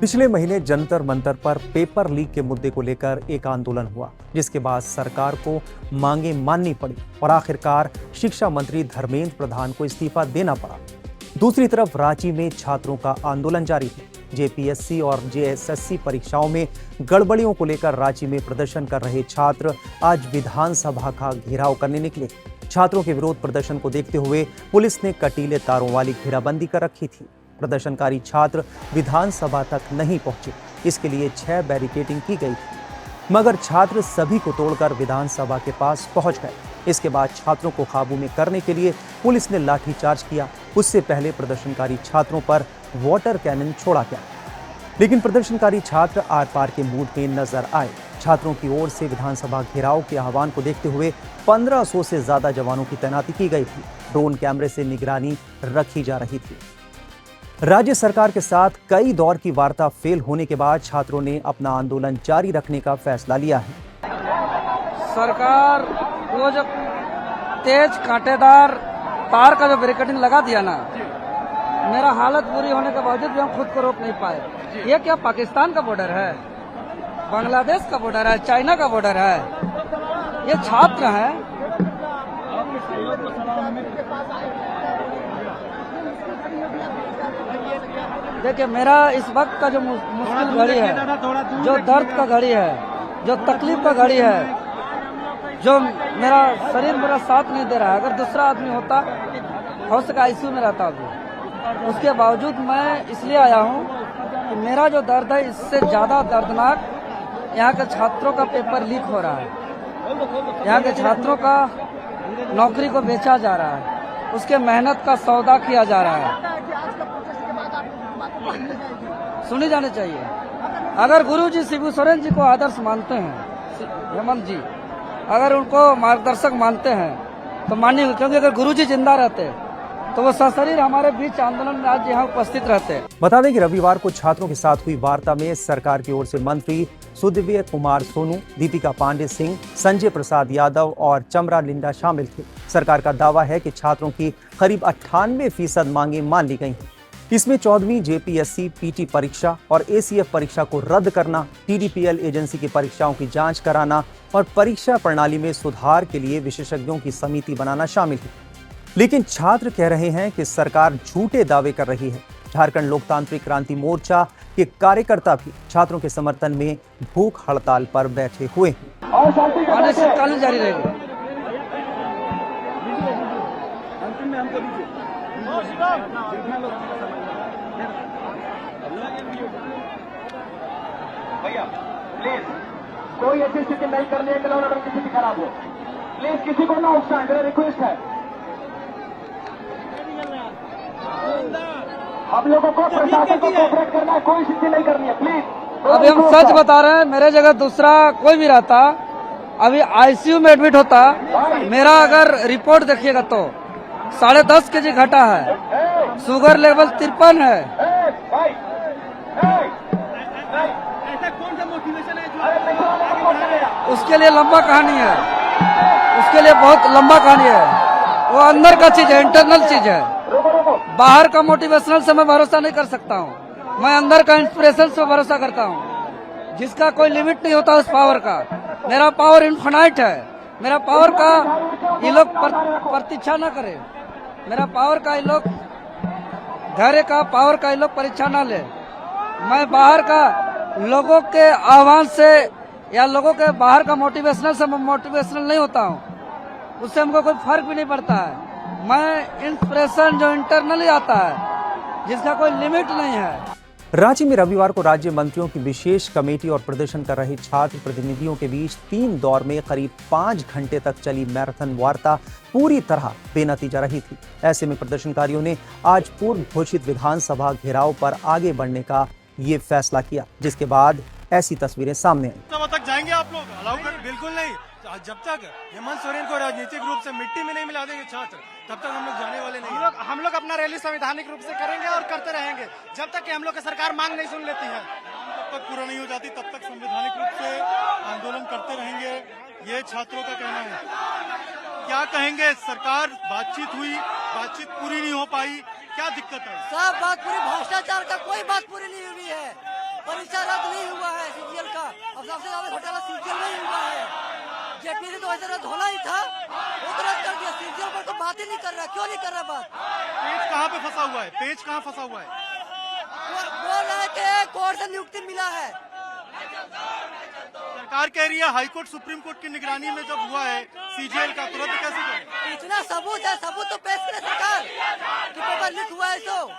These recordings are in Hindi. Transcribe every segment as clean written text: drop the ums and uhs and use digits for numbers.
पिछले महीने जंतर मंतर पर पेपर लीक के मुद्दे को लेकर एक आंदोलन हुआ, जिसके बाद सरकार को मांगे माननी पड़ी और आखिरकार शिक्षा मंत्री धर्मेंद्र प्रधान को इस्तीफा देना पड़ा। दूसरी तरफ रांची में छात्रों का आंदोलन जारी है। जेपीएससी और जेएसएससी परीक्षाओं में गड़बड़ियों को लेकर रांची में प्रदर्शन कर रहे छात्र आज विधानसभा का घेराव करने निकले। छात्रों के विरोध प्रदर्शन को देखते हुए पुलिस ने कटीले तारों वाली घेराबंदी कर रखी थी। प्रदर्शनकारी छात्र विधानसभा तक नहीं पहुंचे, इसके लिए 6 बैरिकेडिंग की गई थी, मगर छात्र सभी को तोड़कर विधानसभा के पास पहुंच गए। इसके बाद छात्रों को काबू में करने के लिए पुलिस ने लाठीचार्ज किया। उससे पहले प्रदर्शनकारी छात्रों पर वाटर कैनन छोड़ा गया, लेकिन प्रदर्शनकारी छात्र आर पार के मूड में नजर आए। छात्रों की ओर से विधानसभा घेराव के आह्वान को देखते हुए 1500 से ज्यादा जवानों की तैनाती की गई थी। ड्रोन कैमरे से निगरानी रखी जा रही थी। राज्य सरकार के साथ कई दौर की वार्ता फेल होने के बाद छात्रों ने अपना आंदोलन जारी रखने का फैसला लिया है। सरकार वो जो तेज कांटेदार तार का जो बैरिकेडिंग लगा दिया ना, मेरा हालत बुरी होने के बावजूद भी हम खुद को रोक नहीं पाए। ये क्या पाकिस्तान का बॉर्डर है, बांग्लादेश का बॉर्डर है, चाइना का बॉर्डर है? ये छात्र हैं। देखिए, मेरा इस वक्त का जो मुश्किल घड़ी है, जो दर्द का घड़ी है, जो तकलीफ का घड़ी है, जो मेरा शरीर मेरा साथ नहीं दे रहा है। अगर दूसरा आदमी होता, हो सका आईसीयू में रहता अभी। उसके बावजूद मैं इसलिए आया हूँ कि मेरा जो दर्द है, इससे ज्यादा दर्दनाक यहाँ के छात्रों का पेपर लीक हो रहा है। यहाँ के छात्रों का नौकरी को बेचा जा रहा है, उसके मेहनत का सौदा किया जा रहा है। सुनी जानी चाहिए। अगर गुरुजी शिबू सोरेन जी को आदर्श मानते हैं, हेमंत जी अगर उनको मार्गदर्शक मानते हैं तो मानिए, क्योंकि अगर गुरुजी जिंदा रहते तो वो सशरीर हमारे बीच आंदोलन में आज यहाँ उपस्थित रहते। बता दें कि रविवार को छात्रों के साथ हुई वार्ता में सरकार की ओर से मंत्री सुदिव्य कुमार सोनू, दीपिका पांडे सिंह, संजय प्रसाद यादव और चमरा लिंडा शामिल थे। सरकार का दावा है कि छात्रों की करीब 98% मांगे मान ली गई हैं। इसमें 14वीं जेपीएससी पीटी परीक्षा और एसीएफ परीक्षा को रद्द करना, टीडीपीएल एजेंसी की परीक्षाओं की जांच कराना और परीक्षा प्रणाली में सुधार के लिए विशेषज्ञों की समिति बनाना शामिल है। लेकिन छात्र कह रहे हैं कि सरकार झूठे दावे कर रही है। झारखंड लोकतांत्रिक क्रांति मोर्चा के कार्यकर्ता भी छात्रों के समर्थन में भूख हड़ताल पर बैठे हुए हैं। और जारी रहेगी। भैया प्लीज कोई ऐसी स्थिति नहीं करनी है कि अगर किसी की खराब हो, प्लीज किसी को ना उकसाएं, मेरा रिक्वेस्ट है। हम लोगों को प्रशासन को कोऑपरेट करना है, कोई स्थिति नहीं करनी है, प्लीज। अभी हम सच बता रहे हैं, मेरे जगह दूसरा कोई भी रहता, अभी आईसीयू में एडमिट होता। मेरा अगर रिपोर्ट देखिएगा तो 10.5 kg घटा है, शुगर लेवल 53 है। उसके लिए लंबा कहानी है, उसके लिए बहुत लंबा कहानी है। वो अंदर का चीज है, इंटरनल चीज है। बाहर का मोटिवेशनल से मैं भरोसा नहीं कर सकता हूँ, मैं अंदर का इंस्पिरेशन से भरोसा करता हूँ, जिसका कोई लिमिट नहीं होता उस पावर का। मेरा पावर इनफिनाइट है। मेरा पावर का ये लोग प्रतीक्षा न करे, मेरा पावर का ये लोग धैर्य का पावर का ये लोग परीक्षा न ले। मैं बाहर का लोगों के आह्वान से या लोगों के बाहर का मोटिवेशनल से मोटिवेशनल नहीं होता हूँ, उससे हमको कोई फर्क भी नहीं पड़ता है। मैं इंस्पिरेशन जो इंटरनली आता है, जिसका कोई लिमिट नहीं है। रांची में रविवार को राज्य मंत्रियों की विशेष कमेटी और प्रदर्शन कर रहे छात्र प्रतिनिधियों के बीच 3 दौर में करीब 5 घंटे तक चली मैराथन वार्ता पूरी तरह बेनतीजा रही थी। ऐसे में प्रदर्शनकारियों ने आज पूर्व घोषित विधानसभा घेराव पर आगे बढ़ने का ये फैसला किया, जिसके बाद ऐसी तस्वीरें सामने आई। तब तक जाएंगे आप लोग? अलाउ कर, बिल्कुल नहीं। जब तक हेमंत सोरेन को राजनीतिक रूप से मिट्टी में नहीं मिला देंगे छात्र, तब तक हम लोग जाने वाले नहीं। हम लोग अपना रैली संवैधानिक रूप से करेंगे और करते रहेंगे जब तक कि हम लोग की सरकार मांग नहीं सुन लेती है। जब तक पूरा नहीं हो जाती तब तक संवैधानिक रूप से आंदोलन करते रहेंगे, ये छात्रों का कहना है। क्या कहेंगे? सरकार बातचीत हुई, बातचीत पूरी नहीं हो पाई, क्या दिक्कत है? सब बात पूरी, भ्रष्टाचार का कोई बात पूरी नहीं हुई है। परीक्षा रद्द नहीं हुआ है सीजीएल का। अब सबसे ज्यादा घोटाला सीजीएल में ही हुआ है। जेपीएससी तो वैसे रद्द होना ही था, वो तो रद्द कर दिया। सीजीएल पर तो बात ही नहीं कर रहा, क्यों नहीं कर रहा बात? पेज कहाँ पे फंसा हुआ है? पेज कहाँ फंसा हुआ है? बोल रहे थे कोर्ट से नियुक्ति मिला है। सरकार कह रही है हाईकोर्ट सुप्रीम कोर्ट की निगरानी में जब हुआ है सीजीएल का, तो रद्द कैसे करें? इतना सबूत है, सबूत तो पेश करे सरकार कि पेपर लीक हुआ है। तो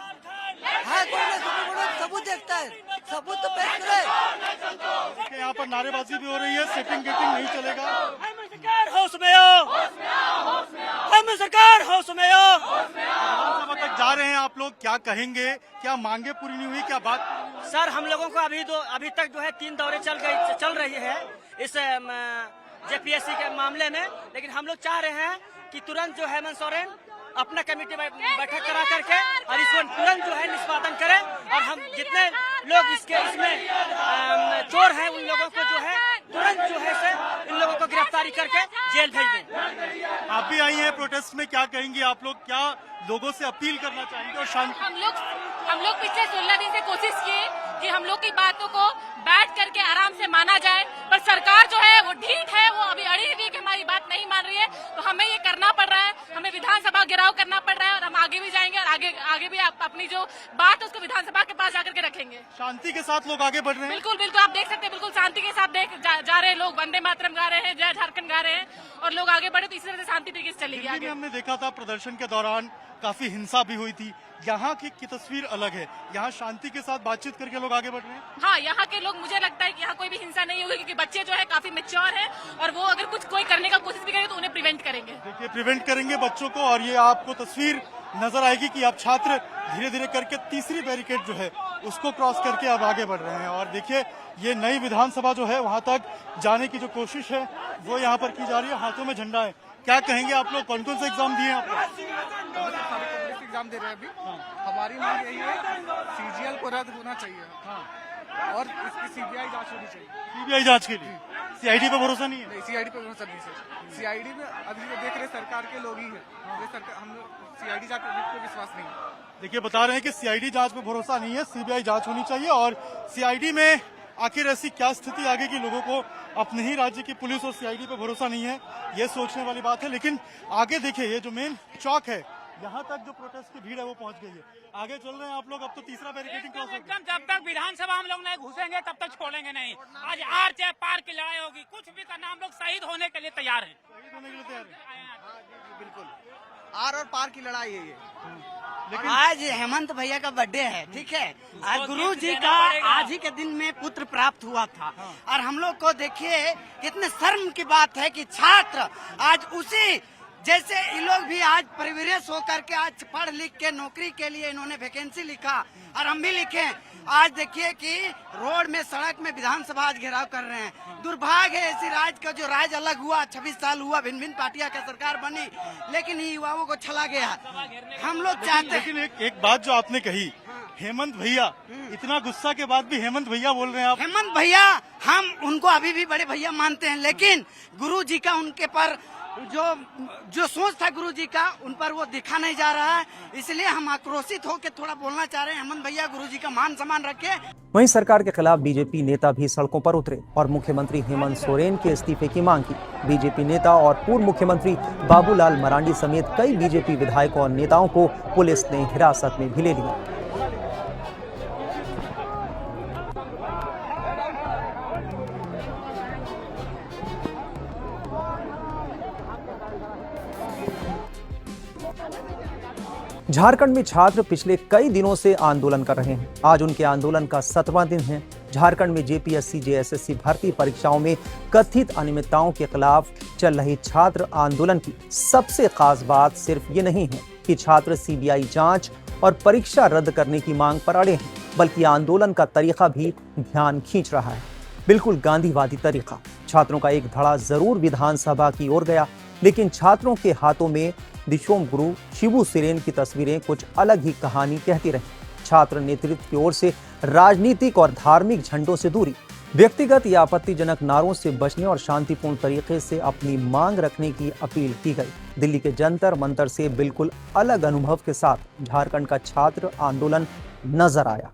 हाईकोर्ट में सुप्रीम कोर्ट में सबूत देखता है, सबूत तो पेश करे। यहाँ पर नारेबाजी भी हो रही है, सेटिंग गेटिंग नहीं चलेगा। सरकार होश में हो, हम सरकार होश में हो। विधानसभा तक जा रहे हैं आप लोग, क्या कहेंगे? क्या मांगे पूरी नहीं हुई? क्या बात? सर हम लोगों को अभी तक जो है 3 दौरे चल रही है इस जेपीएससी के मामले में, लेकिन हम लोग चाह रहे हैं कि तुरंत जो हेमंत सोरेन अपना कमेटी बैठक करा करके और इसको तुरंत जो है निष्पादन करें, और हम जितने लोग इसमें चोर हैं उन लोगों को जो है तुरंत जो है से इन लोगों को गिरफ्तारी करके जेल भेज दें। आप भी आई हैं प्रोटेस्ट में, क्या कहेंगे आप लोग? क्या लोगों से अपील करना चाहेंगे? और शांति हम लोग पिछले 16 दिन से कोशिश किए कि हम लोग की बातों को बैठ करके आराम से माना जाए, पर सरकार जो है वो ढीठ है, वो अभी अड़ी हुई है कि हमारी बात नहीं मान रही है। तो हमें ये करना पड़ रहा है, हमें विधानसभा घेराव करना पड़ रहा है, और हम आगे भी जाएंगे और आगे भी अपनी जो बात है उसको विधानसभा के पास जाकर के रखेंगे। शांति के साथ लोग आगे बढ़ रहे हैं। बिल्कुल बिल्कुल, आप देख सकते हैं बिल्कुल शांति के साथ जा रहे हैं लोग। वंदे मातरम गा रहे हैं, जय झारखंड गा रहे हैं, और लोग आगे बढ़े, तो इसी तरह से शांति तरीके से चलेगी आगे। हमने देखा था प्रदर्शन के दौरान काफी हिंसा भी हुई थी, यहाँ की तस्वीर अलग है। यहाँ शांति के साथ बातचीत करके लोग आगे बढ़ रहे हैं। हाँ, यहाँ के लोग, मुझे लगता है कि यहाँ कोई भी हिंसा नहीं होगी, क्योंकि बच्चे जो है काफी मैच्योर है, और वो अगर कोई करने का कोशिश भी करेंगे तो उन्हें प्रिवेंट करेंगे। देखिए, प्रिवेंट करेंगे बच्चों को, और ये आपको तस्वीर नजर आएगी कि अब छात्र धीरे धीरे करके तीसरी बैरिकेड जो है उसको क्रॉस करके अब आगे बढ़ रहे हैं। और देखिए, ये नई विधानसभा जो है वहां तक जाने की जो कोशिश है वो यहाँ पर की जा रही है। हाथों में झंडा है। क्या कहेंगे आप लोग? कौन कौन से एग्जाम दिए आप लोग? एग्जाम दे रहे हैं अभी। हमारी मांग यही है, सीजीएल को रद्द होना चाहिए और इसकी सीबीआई जांच होनी चाहिए। सीबीआई जांच के लिए सीआईडी पे भरोसा नहीं है? नहीं, सीआईडी पे भरोसा नहीं सर। सीआईडी में अभी जो देख रहे सरकार के लोग ही हैं, ये सरकार, हम लोग सीआईडी जांच पे विश्वास नहीं है। देखिए, बता रहे हैं कि सीआईडी जांच पे भरोसा नहीं है, सीबीआई जांच होनी चाहिए। और सीआईडी में आखिर ऐसी क्या स्थिति आगे की लोगों को अपने ही राज्य की पुलिस और सीआईडी पे भरोसा नहीं है, ये सोचने वाली बात है। लेकिन आगे देखिए, ये जो मेन चौक है, यहाँ तक जो प्रोटेस्ट की भीड़ है वो पहुंच गई है। आगे चल रहे हैं आप लोग। अब तो तीसरा बैरिकेडिंग क्रॉस हो गया। जब तक विधानसभा हम लोग नहीं घुसेंगे तब तक छोड़ेंगे नहीं। आज आर चाहे पार की लड़ाई होगी, कुछ भी करना, हम लोग शहीद होने के लिए तैयार हैं। शहीद होने के लिए तैयार है। बिल्कुल, आर और पार की लड़ाई है ये। लेकिन आज हेमंत भैया का बर्थडे है, ठीक है। आज गुरु जी का आज ही के दिन में पुत्र प्राप्त हुआ था, और हम लोग को देखिए कितने शर्म की बात है कि छात्र आज उसी जैसे ये लोग भी आज परिवेश होकर के आज पढ़ लिख के नौकरी के लिए इन्होंने वैकेंसी लिखा, और हम भी लिखे। आज देखिए कि रोड में, सड़क में विधानसभा आज घेराव कर रहे हैं। दुर्भाग्य है ऐसी राज्य का, जो राज्य अलग हुआ, 26 साल हुआ, भिन्न भिन्न पार्टियां का सरकार बनी, लेकिन ये युवाओं को छला गया। हम लोग चाहते हैं। लेकिन एक बात जो आपने कही, हेमंत भैया, इतना गुस्सा के बाद भी हेमंत भैया बोल रहे हैं आप। हेमंत भैया, हम उनको अभी भी बड़े भैया मानते हैं, लेकिन गुरु जी का उनके पर जो सोच था गुरु जी का, उन पर वो दिखा नहीं जा रहा है। इसलिए हम आक्रोशित होकर थोड़ा बोलना चाह रहे हैं। हेमंत भैया गुरु जी का मान सम्मान रखे। वहीं सरकार के खिलाफ बीजेपी नेता भी सड़कों पर उतरे और मुख्यमंत्री हेमंत सोरेन के इस्तीफे की मांग की। बीजेपी नेता और पूर्व मुख्यमंत्री बाबूलाल मरांडी समेत कई बीजेपी विधायकों और नेताओं को पुलिस ने हिरासत में भी ले लिया। झारखंड में छात्र पिछले कई दिनों से आंदोलन कर रहे हैं। आज उनके आंदोलन का 7वां दिन है। झारखंड में जेपीएससी जेएसएससी भर्ती परीक्षाओं में कथित अनियमितताओं के खिलाफ चल रही छात्र आंदोलन की सबसे खास बात सिर्फ ये नहीं है कि छात्र सीबीआई जांच और परीक्षा रद्द करने की मांग पर अड़े हैं, बल्कि आंदोलन का तरीका भी ध्यान खींच रहा है। बिल्कुल गांधीवादी तरीका। छात्रों का एक धड़ा जरूर विधानसभा की ओर गया, लेकिन छात्रों के हाथों में दिशोम गुरु शिबू सोरेन की तस्वीरें कुछ अलग ही कहानी कहती रही। छात्र नेतृत्व की ओर से राजनीतिक और धार्मिक झंडों से दूरी, व्यक्तिगत या आपत्तिजनक नारों से बचने और शांतिपूर्ण तरीके से अपनी मांग रखने की अपील की गई। दिल्ली के जंतर मंतर से बिल्कुल अलग अनुभव के साथ झारखंड का छात्र आंदोलन नजर आया।